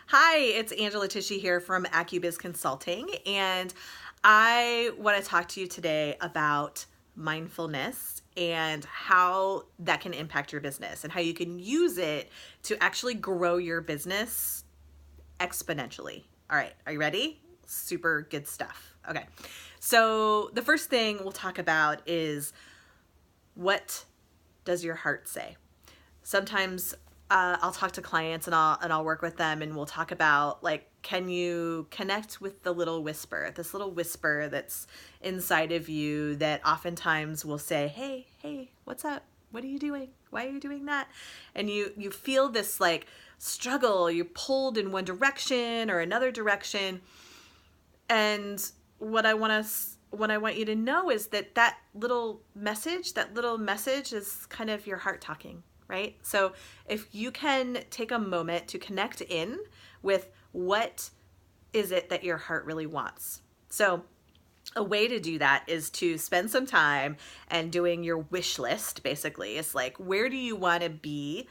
Hi, it's Angela Tishy here from AccuBiz Consulting, and I want to talk to you today about mindfulness and how that can impact your business and how you can use it to actually grow your business exponentially. All right, are you ready? Super good stuff. Okay, so the first thing we'll talk about is, what does your heart say? Sometimes I'll talk to clients and I'll work with them, and we'll talk about, like, can you connect with the little whisper, this little whisper that's inside of you that oftentimes will say, hey, what's up? What are you doing? Why are you doing that? And you feel this like struggle. You're pulled in one direction or another direction. And what I want you to know is that little message is kind of your heart talking, right? So if you can take a moment to connect in with what is it that your heart really wants. So a way to do that is to spend some time and doing your wish list. Basically, it's like, where do you want to be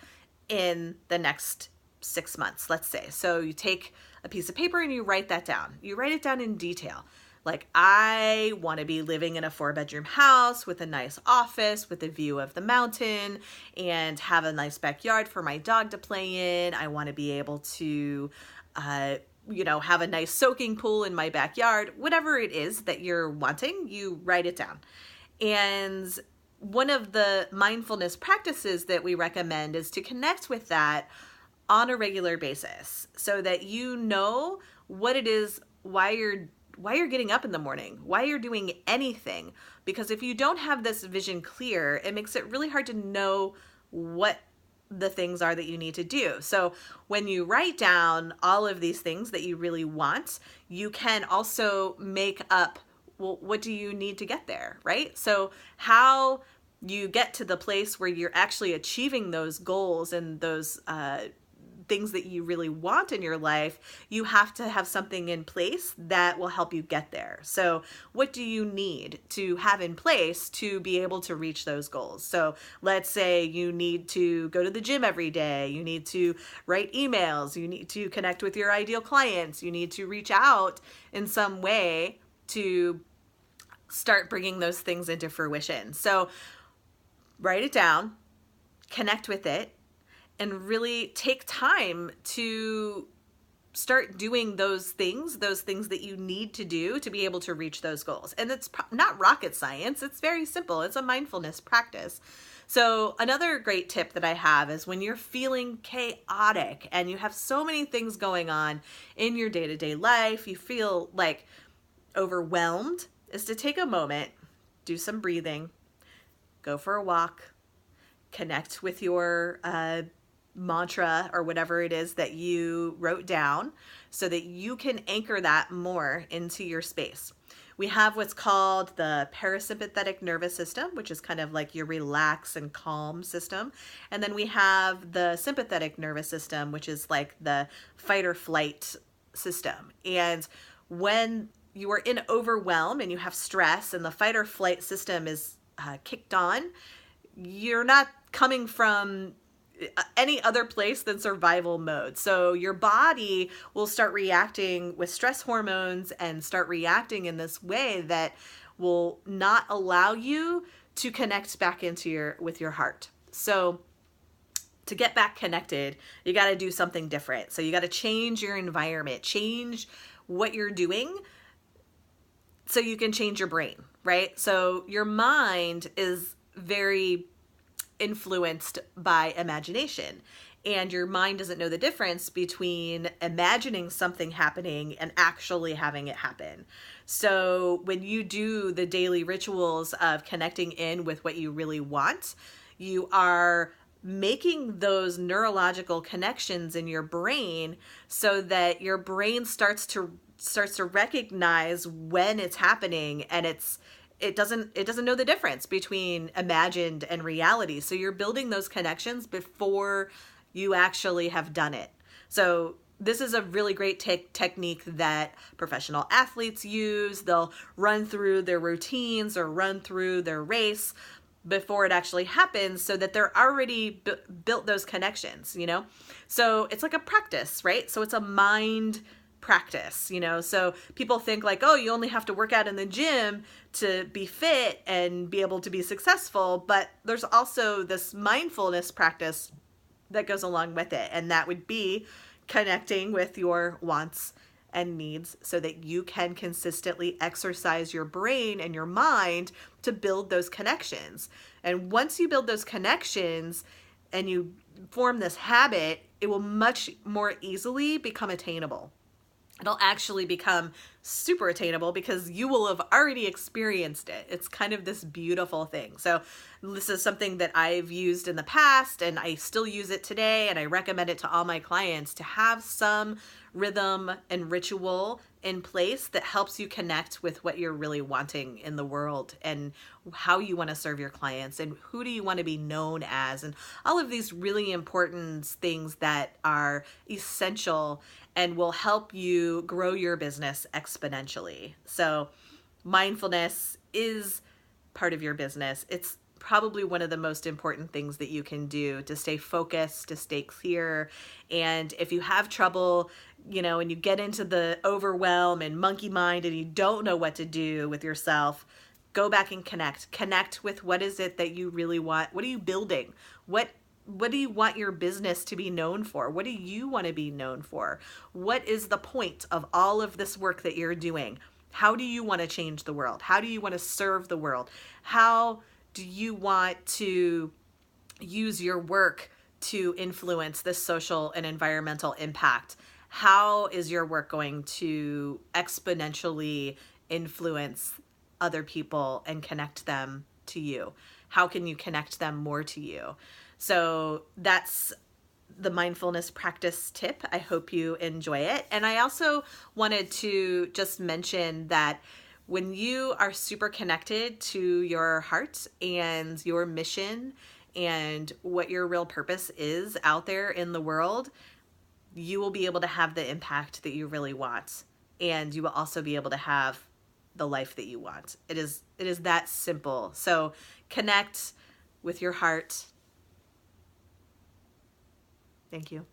in the next 6 months, let's say. So you take a piece of paper and you write that down. You write it down in detail. Like, I want to be living in a 4-bedroom house with a nice office with a view of the mountain and have a nice backyard for my dog to play in. I want to be able to, have a nice soaking pool in my backyard. Whatever it is that you're wanting, you write it down. And one of the mindfulness practices that we recommend is to connect with that on a regular basis, so that you know what it is, why you're getting up in the morning, why you're doing anything. Because if you don't have this vision clear, it makes it really hard to know what the things are that you need to do. So when you write down all of these things that you really want, you can also make up, well, what do you need to get there, right? So how you get to the place where you're actually achieving those goals and those things that you really want in your life, you have to have something in place that will help you get there. So what do you need to have in place to be able to reach those goals? So let's say you need to go to the gym every day, you need to write emails, you need to connect with your ideal clients, you need to reach out in some way to start bringing those things into fruition. So write it down, connect with it, and really take time to start doing those things that you need to do to be able to reach those goals. And it's not rocket science. It's very simple. It's a mindfulness practice. So another great tip that I have is, when you're feeling chaotic and you have so many things going on in your day-to-day life, you feel like overwhelmed, is to take a moment, do some breathing, go for a walk, connect with your mantra or whatever it is that you wrote down, so that you can anchor that more into your space. We have what's called the parasympathetic nervous system, which is kind of like your relax and calm system. And then we have the sympathetic nervous system, which is like the fight or flight system. And when you are in overwhelm and you have stress and the fight or flight system is kicked on, you're not coming from any other place than survival mode. So your body will start reacting with stress hormones and start reacting in this way that will not allow you to connect back with your heart. So to get back connected, you got to do something different. So you got to change your environment, change what you're doing, so you can change your brain, right? So your mind is very influenced by imagination, and your mind doesn't know the difference between imagining something happening and actually having it happen. So when you do the daily rituals of connecting in with what you really want, you are making those neurological connections in your brain, so that your brain starts to recognize when it's happening, and it doesn't know the difference between imagined and reality. So you're building those connections before you actually have done it. So this is a really great technique that professional athletes use. They'll run through their routines or run through their race before it actually happens, so that they're already built those connections, So it's like a practice, right? So it's a mind practice, So people think like, oh, you only have to work out in the gym to be fit and be able to be successful. But there's also this mindfulness practice that goes along with it. And that would be connecting with your wants and needs so that you can consistently exercise your brain and your mind to build those connections. And once you build those connections and you form this habit, it will much more easily become attainable. It'll actually become super attainable because you will have already experienced it. It's kind of this beautiful thing. So this is something that I've used in the past and I still use it today, and I recommend it to all my clients to have some rhythm and ritual in place that helps you connect with what you're really wanting in the world and how you want to serve your clients and who do you want to be known as, and all of these really important things that are essential and will help you grow your business exponentially. So mindfulness is part of your business. It's probably one of the most important things that you can do to stay focused, to stay clear. And if you have trouble, and you get into the overwhelm and monkey mind and you don't know what to do with yourself, go back and connect with what is it that you really want. What are you building? What do you want your business to be known for? What do you want to be known for? What is the point of all of this work that you're doing? How do you want to change the world? How do you want to serve the world? How do you want to use your work to influence this social and environmental impact? How is your work going to exponentially influence other people and connect them to you? How can you connect them more to you? So that's the mindfulness practice tip. I hope you enjoy it. And I also wanted to just mention that when you are super connected to your heart and your mission and what your real purpose is out there in the world, you will be able to have the impact that you really want. And you will also be able to have the life that you want. It is that simple. So connect with your heart. Thank you.